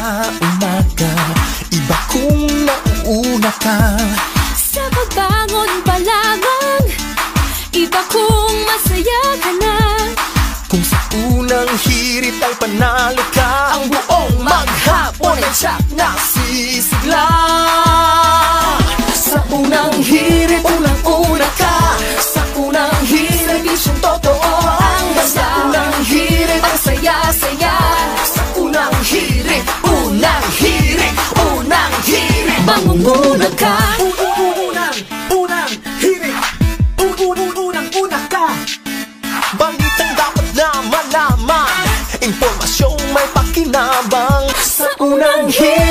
sa umaga, iba kung nauuna ka. Sa pagbangon pa lamang, iba kung masaya ka na. Kung sa unang hirit ay panalo ka, ang buong maghapon ay tiyak na sisigla. Sa unang hirit, unang-una ka. Sa unang hirit, serbisyong totoo ang basta. Sa unang hirit, ang saya-saya. Sa unang hirit, unang hirit, unang hirit, mangunguna ka. Unang hirit, unang-una ka. Balitang dapat na malaman, impormasyong may pakinabang. Sa unang hirit,